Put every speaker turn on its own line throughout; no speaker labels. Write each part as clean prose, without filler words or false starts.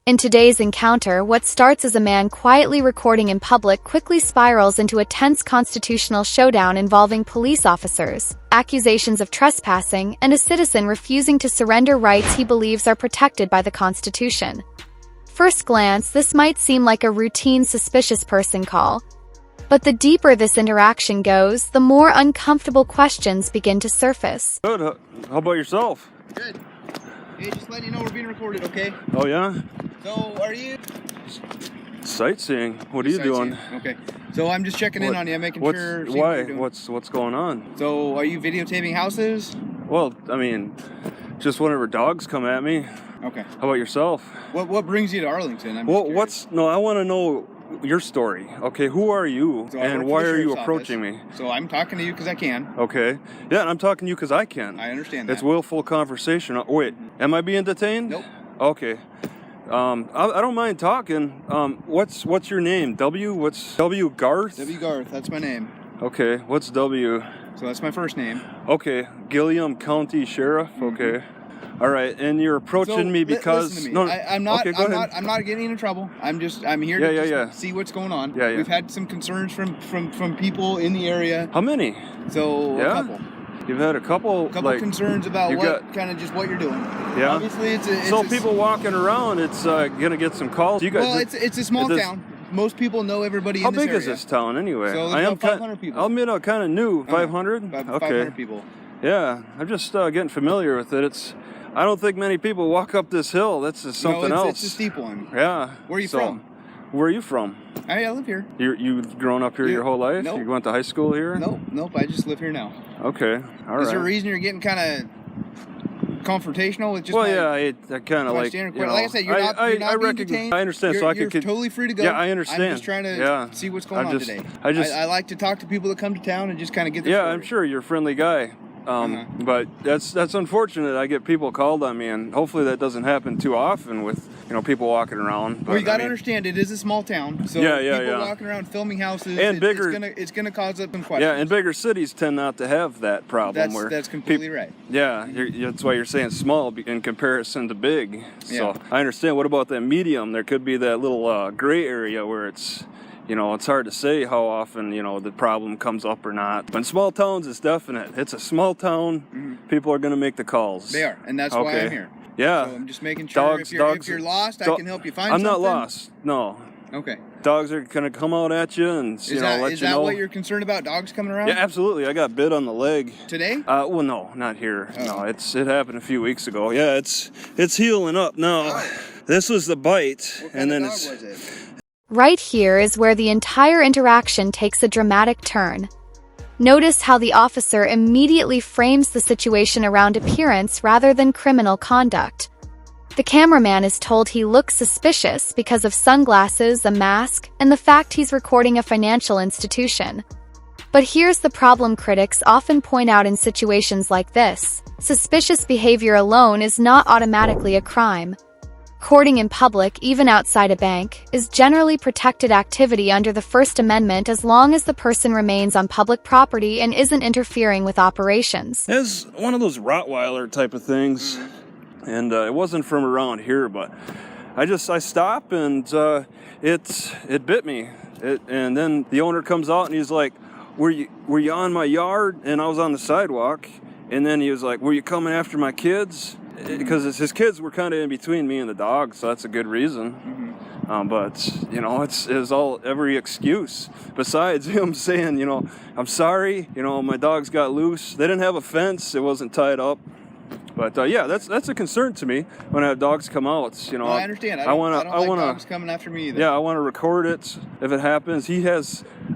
In today's encounter, what starts as a man quietly recording in public quickly spirals into a tense constitutional showdown involving police officers, accusations of trespassing, and a citizen refusing to surrender rights he believes are protected by the Constitution. First glance, this might seem like a routine suspicious person call, but the deeper this interaction goes, the more uncomfortable questions begin to surface.
Good. How about yourself?
Good. Hey, just letting you know we're being recorded, okay?
Oh, yeah?
So, are you?
Sightseeing. What are you doing?
Okay. So, I'm just checking in on you, making sure.
Why? What's going on?
So, are you videotaping houses?
Well, I mean, just whenever dogs come at me.
Okay.
How about yourself?
What brings you to Arlington?
I want to know your story. Okay, who are you,
so
and why are you approaching me?
So I'm talking to you because I can.
Okay. Yeah, and I'm talking to you because I can.
I understand that.
It's willful conversation. Wait, am I being detained?
Nope.
Okay. I don't mind talking. What's your name? What's W Garth?
W Garth, that's my name.
Okay. What's W?
So that's my first name.
Okay. Gilliam County Sheriff. Okay. All right, and you're approaching me because
listen to me. I'm not.
Okay, go ahead.
I'm not getting in trouble. I'm here to see what's going on.
Yeah.
We've had some concerns from people in the area.
How many?
So a couple.
You've had a couple
concerns about what you're doing.
Yeah.
Obviously,
people walking around. It's gonna get some calls. You guys.
Well, it's a small town. Most people know everybody in this area.
How big is this town anyway?
So there's about 500 people.
I'll admit I'm kind of new. 500.
Okay. 500 people.
Yeah, I'm just getting familiar with it. I don't think many people walk up this hill. That's just something else.
It's a steep one.
Yeah.
Where are you from?
Where are you from?
I live here.
You've grown up here your whole life?
Nope.
You went to high school here?
Nope. I just live here now.
Okay. All right.
Is there a reason you're getting kind of confrontational with just?
Well, I kind of like.
Like I said, you're not being detained.
I understand.
You're totally free to go.
Yeah, I understand.
I'm just trying to see what's going on today. I like to talk to people that come to town and just kind of get.
Yeah, I'm sure you're a friendly guy. But that's unfortunate. I get people called on me, and hopefully that doesn't happen too often with people walking around.
Well, you got to understand, it is a small town, so people walking around filming houses,
and
it's gonna cause up some questions.
Yeah, and bigger cities tend not to have that problem.
That's completely right.
Yeah, that's why you're saying small in comparison to big. So I understand. What about that medium? There could be that little gray area where it's. It's hard to say how often, the problem comes up or not. But in small towns, it's definite. It's a small town. Mm-hmm. People are going to make the calls.
They are, and that's why I'm here.
Yeah.
So I'm just making sure if you're lost, I can help you find something.
I'm not lost, no.
Okay.
Dogs are going to come out at you and, let you know.
Is that what you're concerned about, dogs coming around?
Yeah, absolutely. I got bit on the leg.
Today?
Well, no, not here. Oh. No, it happened a few weeks ago. Yeah, it's healing up now. Oh. This was the bite.
What kind of dog was it?
Right here is where the entire interaction takes a dramatic turn. Notice how the officer immediately frames the situation around appearance rather than criminal conduct. The cameraman is told he looks suspicious because of sunglasses, a mask, and the fact he's recording a financial institution. But here's the problem critics often point out in situations like this: suspicious behavior alone is not automatically a crime. Recording in public, even outside a bank, is generally protected activity under the First Amendment as long as the person remains on public property and isn't interfering with operations.
It's one of those Rottweiler type of things, and it wasn't from around here, but I stopped and it bit me. And then the owner comes out and he's like, were you on my yard? And I was on the sidewalk, and then he was like, were you coming after my kids? Because his kids were kind of in between me and the dog, so that's a good reason. Mm-hmm. But it's all every excuse besides him saying, I'm sorry, my dogs got loose. They didn't have a fence; it wasn't tied up. But that's a concern to me when I have dogs come out.
I understand. I don't like dogs coming after me either.
Yeah, I want to record it if it happens.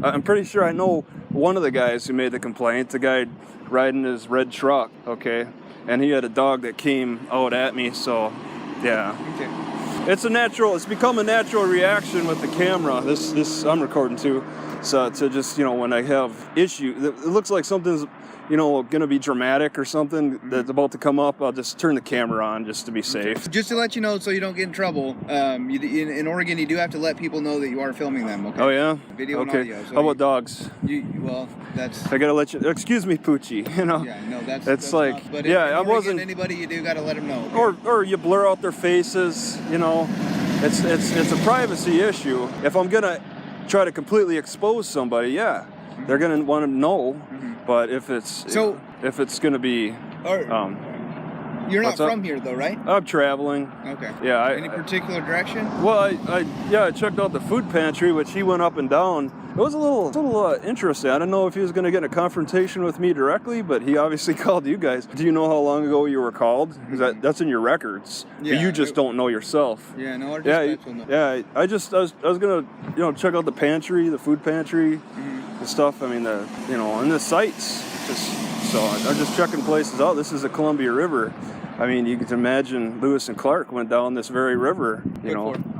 I'm pretty sure I know one of the guys who made the complaint. The guy riding his red truck. Okay. And he had a dog that came out at me, so yeah.
Okay.
It's become a natural reaction with the camera. This I'm recording too. So to just, when I have issue, it looks like something's, gonna be dramatic or something that's about to come up, I'll just turn the camera on just to be safe.
Just to let you know so you don't get in trouble, in Oregon you do have to let people know that you are filming them, okay?
Oh yeah?
Video and audio. So
how about dogs?
I
gotta let you, excuse me, Poochie,
Yeah, no, that's
like,
not, but
yeah,
in
I
Oregon,
wasn't...
anybody you do gotta let them know. Okay?
Or you blur out their faces, it's a privacy issue. If I'm gonna try to completely expose somebody, yeah, they're gonna want to know. But if it's gonna be,
you're not from here though, right?
I'm traveling.
Okay.
Yeah.
Any particular direction?
Well, I checked out the food pantry, which he went up and down. It was a little interesting. I didn't know if he was going to get in a confrontation with me directly, but he obviously called you guys. Do you know how long ago you were called? Because that's in your records.
Yeah.
But you just don't know yourself.
Yeah, no, our dispatch will know.
Yeah, I was gonna check out the pantry, the food pantry, and stuff. I mean and the sites. I'm just checking places out. This is the Columbia River. I mean, you can imagine Lewis and Clark went down this very river,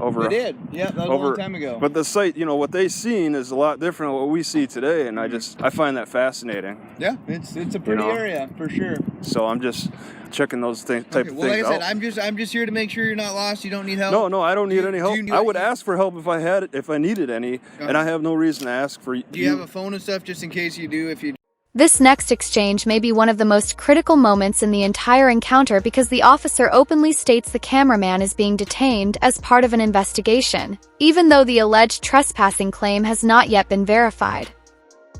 over.
They did. Yeah, that was a long time ago.
But the site, what they seen is a lot different than what we see today, and I find that fascinating.
Yeah, it's a pretty area for sure.
So I'm just checking those type of things out.
Well, like I said, I'm just here to make sure you're not lost. You don't need help.
No, I don't need any help. I would ask for help if I needed any, and I have no reason to ask for.
Do you have a phone and stuff just in case you do?
This next exchange may be one of the most critical moments in the entire encounter because the officer openly states the cameraman is being detained as part of an investigation, even though the alleged trespassing claim has not yet been verified.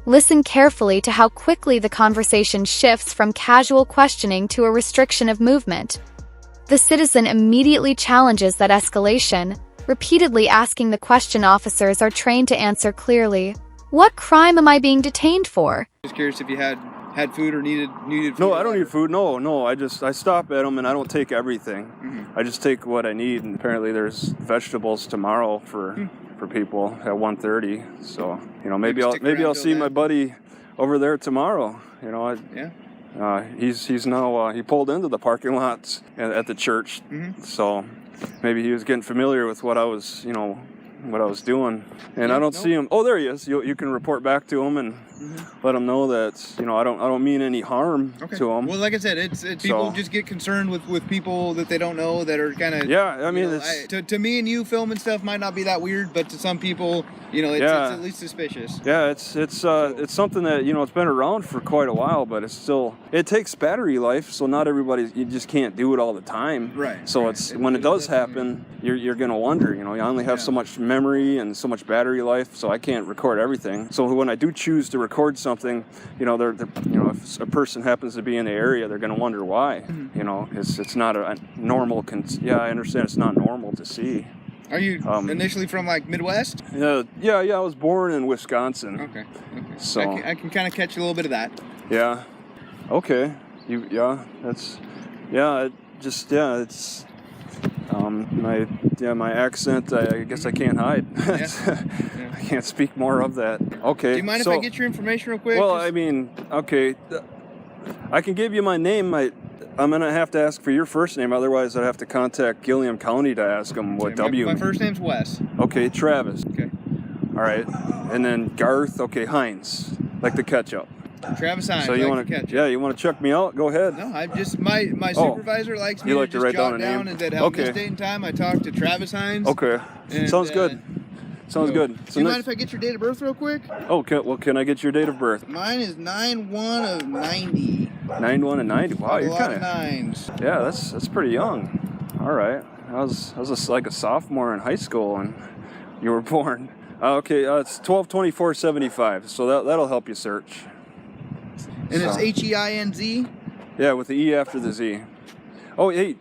Listen carefully to how quickly the conversation shifts from casual questioning to a restriction of movement. The citizen immediately challenges that escalation, repeatedly asking the question officers are trained to answer clearly. What crime am I being detained for?
Just curious if you had food or needed food.
No, I don't need food. No. I stop at them and I don't take everything. I just take what I need. And apparently there's vegetables tomorrow for people at 1:30. So maybe I'll see my buddy over there tomorrow. He's now he pulled into the parking lots at the church. So maybe he was getting familiar with what I was doing, and I don't see him. Oh, there he is. You can report back to him and let him know that I don't mean any harm to him.
Well, like I said, it's people just get concerned with people that they don't know that are kind of
I mean,
to me and you filming stuff might not be that weird, but to some people, it's at least suspicious.
Yeah, it's something that it's been around for quite a while, but it takes battery life, so not everybody, you just can't do it all the time.
Right.
So when it does happen, you're gonna wonder. You only have so much memory and so much battery life, so I can't record everything. So when I do choose to record something, if a person happens to be in the area, they're gonna wonder why. It's not a normal. I understand it's not normal to see.
Are you initially from Midwest?
Yeah. I was born in Wisconsin.
Okay.
So
I can kind of catch a little bit of that.
Yeah. Okay. It's my accent. I guess I can't hide. I can't speak more of that. Okay.
Do you mind if I get your information real quick?
Well, okay. I can give you my name. I'm gonna have to ask for your first name, otherwise I'd have to contact Gilliam County to ask them what W.
My first name's Wes.
Okay, Travis.
Okay.
All right, and then Garth. Okay, Hines, like the ketchup.
Travis Hines.
So you want to check me out? Go ahead.
No, I just my supervisor likes me
you like
to
to write down a
down
name.
and that on this date and time I talked to Travis Hines.
Okay, sounds good. Sounds good.
Do you mind if I get your date of birth real quick?
Okay. Well, can I get your date of birth?
Mine is 9/1 of 90.
9/1 of 90. Wow, you're kind of
nines.
Yeah, that's pretty young. All right. I was like a sophomore in high school when you were born. Okay, it's 12/24/75. So that'll help you search.
And it's HEINZ?
Yeah, with the E after the Z. Oh, hey,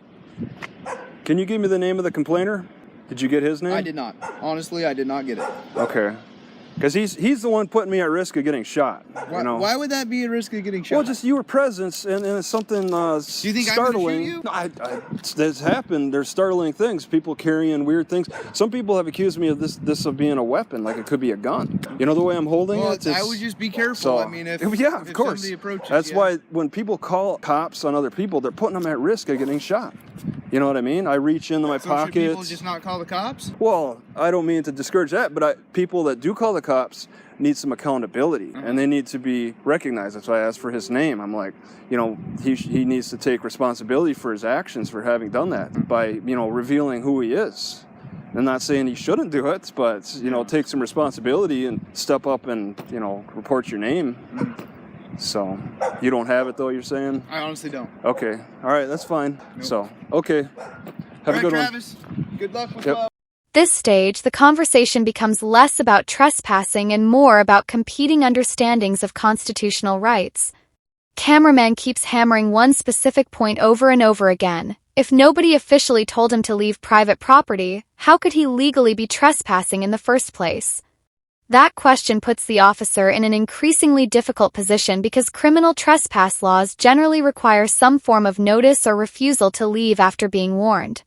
can you give me the name of the complainer? Did you get his name?
I did not. Honestly, I did not get it.
Okay. Because he's the one putting me at risk of getting shot.
Why would that be a risk of getting shot?
Well, just your presence and it's something
Do you think
startling.
I'm going to
shoot you? It's happened. There's startling things. People carrying weird things. Some people have accused me of this of being a weapon, like it could be a gun. You know the way I'm holding it?
I would just be careful.
So,
I mean, if
of course.
somebody approaches,
That's why when people call cops on other people, they're putting them at risk of getting shot. You know what I mean? I reach into my pockets.
Should people just not call the cops?
Well, I don't mean to discourage that, but people that do call the cops need some accountability, and they need to be recognized. That's why I asked for his name. I'm like, he needs to take responsibility for his actions for having done that by, revealing who he is. I'm not saying he shouldn't do it, but, take some responsibility and step up and, report your name. So, you don't have it though, you're saying?
I honestly don't.
Okay. All right, that's fine. Nope. So, okay. Have a good
Travis.
one.
Good luck with
At this stage, the conversation becomes less about trespassing and more about competing understandings of constitutional rights. Cameraman keeps hammering one specific point over and over again. If nobody officially told him to leave private property, how could he legally be trespassing in the first place? That question puts the officer in an increasingly difficult position because criminal trespass laws generally require some form of notice or refusal to leave after being warned.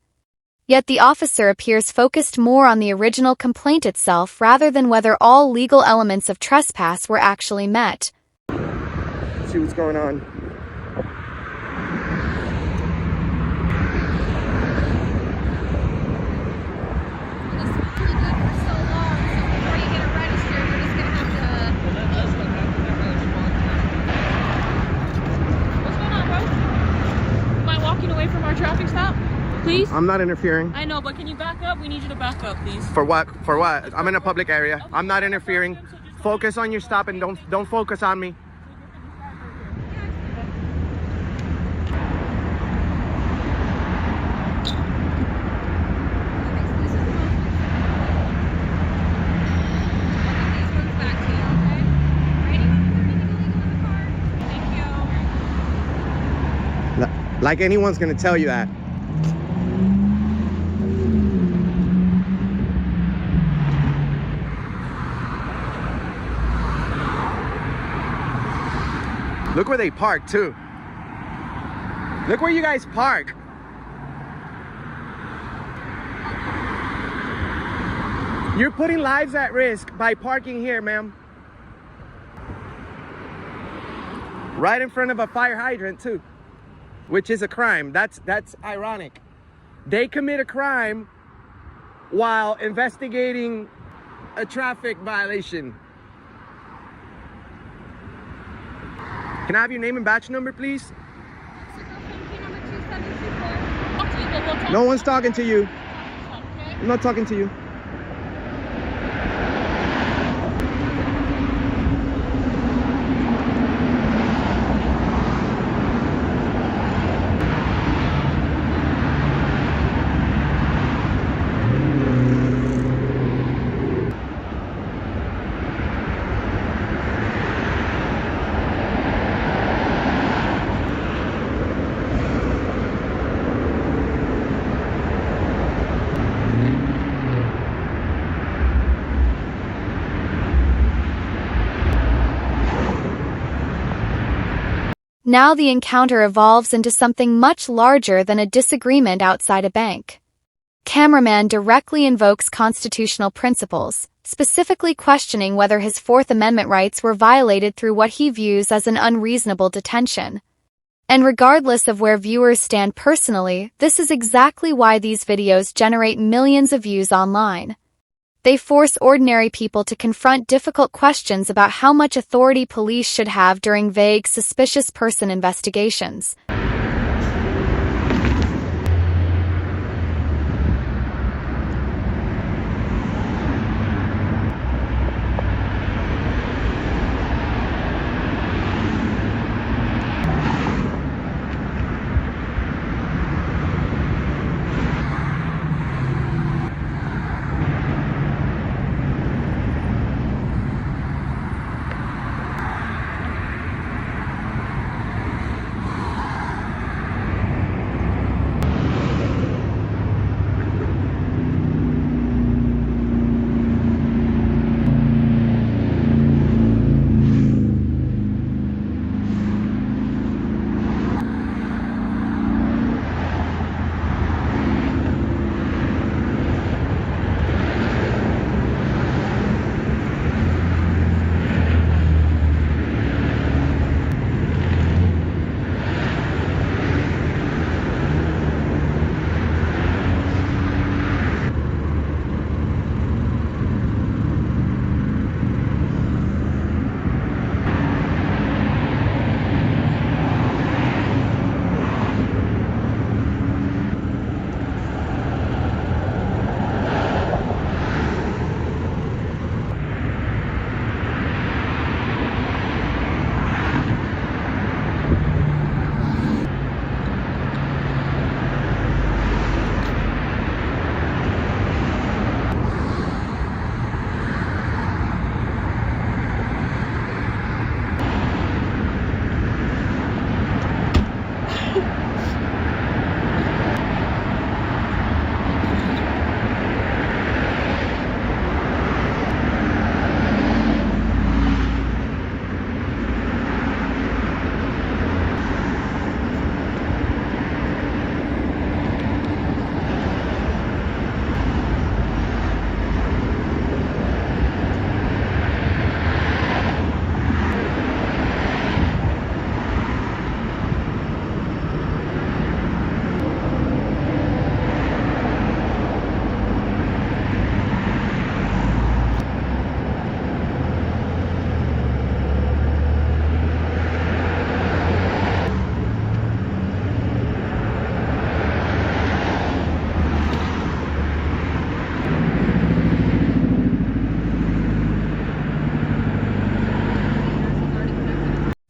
Yet the officer appears focused more on the original complaint itself rather than whether all legal elements of trespass were actually met.
Let's see what's going on.
Traffic stop, please?
I'm not interfering.
I know, but can you back up? We need you to back up, please.
For what? For what? I'm in a public area. Okay. I'm not interfering. Focus on your stop and don't focus on me. Like anyone's gonna tell you that. Look where they park too. Look where you guys park. You're putting lives at risk by parking here, ma'am. Right in front of a fire hydrant too, which is a crime. That's ironic. They commit a crime while investigating a traffic violation. Can I have your name and batch number, please? No one's talking to you. I'm not talking to you.
Now the encounter evolves into something much larger than a disagreement outside a bank. Cameraman directly invokes constitutional principles, specifically questioning whether his Fourth Amendment rights were violated through what he views as an unreasonable detention. And regardless of where viewers stand personally, this is exactly why these videos generate millions of views online. They force ordinary people to confront difficult questions about how much authority police should have during vague, suspicious person investigations.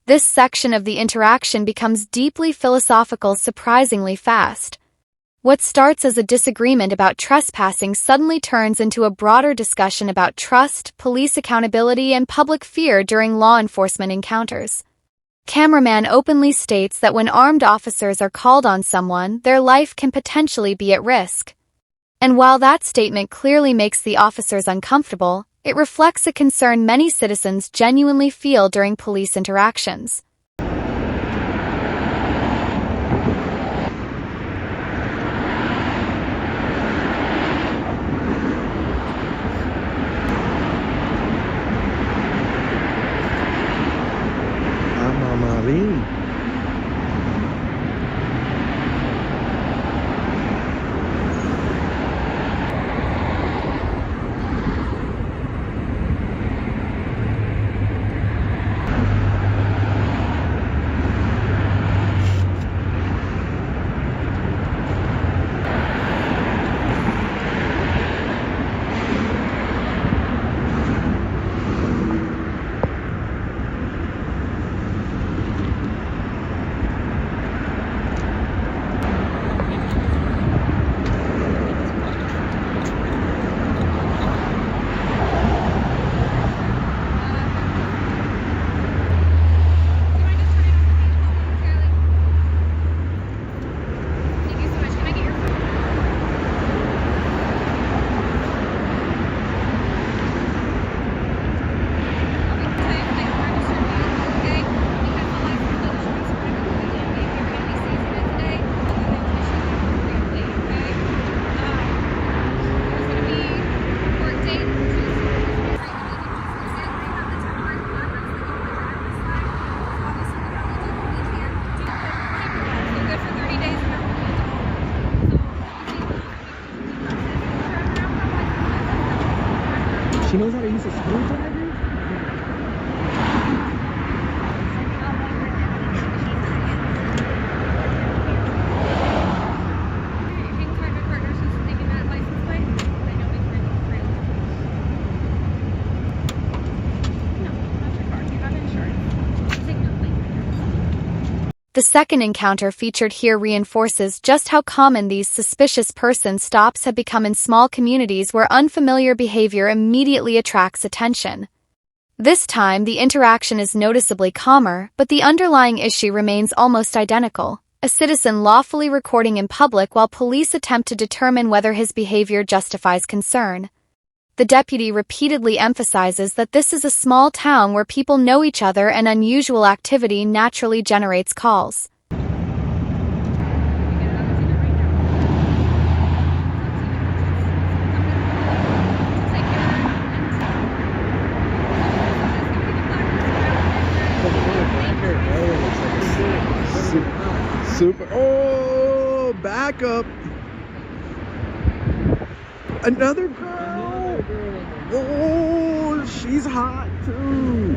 This section of the interaction becomes deeply philosophical surprisingly fast. What starts as a disagreement about trespassing suddenly turns into a broader discussion about trust, police accountability, and public fear during law enforcement encounters. Cameraman openly states that when armed officers are called on someone, their life can potentially be at risk. And while that statement clearly makes the officers uncomfortable, it reflects a concern many citizens genuinely feel during police interactions.
She knows how to use a screwdriver?
The second encounter featured here reinforces just how common these suspicious person stops have become in small communities where unfamiliar behavior immediately attracts attention. This time, the interaction is noticeably calmer, but the underlying issue remains almost identical: a citizen lawfully recording in public while police attempt to determine whether his behavior justifies concern. The deputy repeatedly emphasizes that this is a small town where people know each other and unusual activity naturally generates calls.
Super. Oh, back up. Another girl. Oh, she's hot too.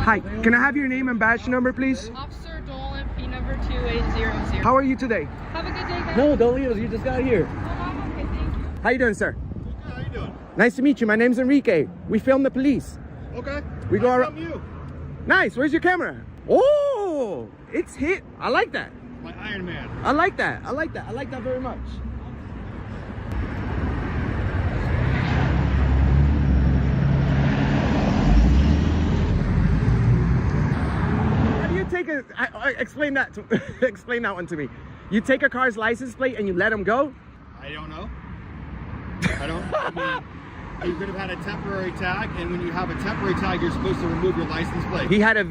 Hi, can I have your name and badge number, please?
Officer Dolan, P number 2800.
How are you today?
Have a good day, guys.
No, don't leave us. You just got here.
Oh, okay, thank you.
How you doing, sir?
Good, how you doing?
Nice to meet you. My name's Enrique. We film the police.
Okay.
We go
I'm
around.
from you.
Nice. Where's your camera? Oh, it's hit. I like that.
My Iron Man.
I like that. I like that. I like that very much. How do you take a? Explain that. Explain that one to me. You take a car's license plate and you let them go?
I don't know. I mean, you could have had a temporary tag, and when you have a temporary tag, you're supposed to remove your license plate.
He had a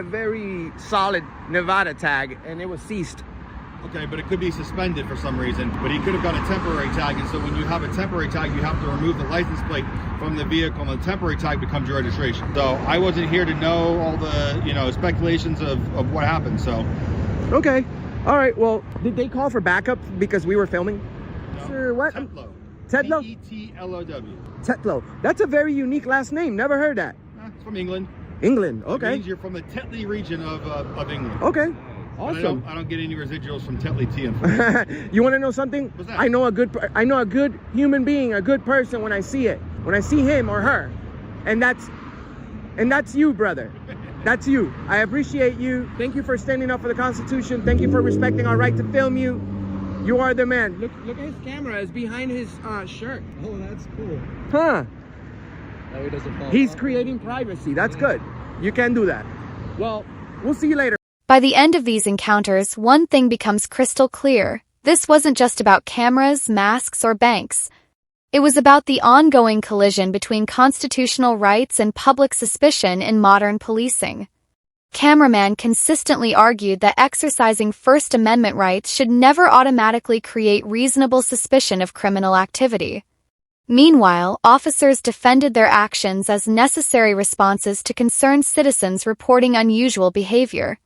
very solid Nevada tag, and it was seized.
Okay, but it could be suspended for some reason. But he could have got a temporary tag, and so when you have a temporary tag, you have to remove the license plate from the vehicle, and the temporary tag becomes your registration. So I wasn't here to know all the, speculations of what happened. So.
Okay. All right. Well, did they call for backup because we were filming?
No.
Sir, what?
Tetlow.
Tetlow?
T-E-T-L-O-W.
Tetlow. That's a very unique last name. Never heard that.
It's from England.
England.
It
Okay.
means you're from the Tetley region of England.
Okay.
And
Awesome.
I don't get any residuals from Tetley tea.
You want to know something?
What's that?
I know a good human being, a good person when I see it. When I see him or her, and And that's you, brother. That's you. I appreciate you. Thank you for standing up for the Constitution. Thank you for respecting our right to film you. You are the man. Look at his camera. It's behind his shirt.
Oh, that's cool.
Huh.
That way doesn't fall
He's
off.
creating privacy. That's good. You can do that. Well, we'll see you later.
By the end of these encounters, one thing becomes crystal clear. This wasn't just about cameras, masks, or banks. It was about the ongoing collision between constitutional rights and public suspicion in modern policing. Cameraman consistently argued that exercising First Amendment rights should never automatically create reasonable suspicion of criminal activity. Meanwhile, officers defended their actions as necessary responses to concerned citizens reporting unusual behavior.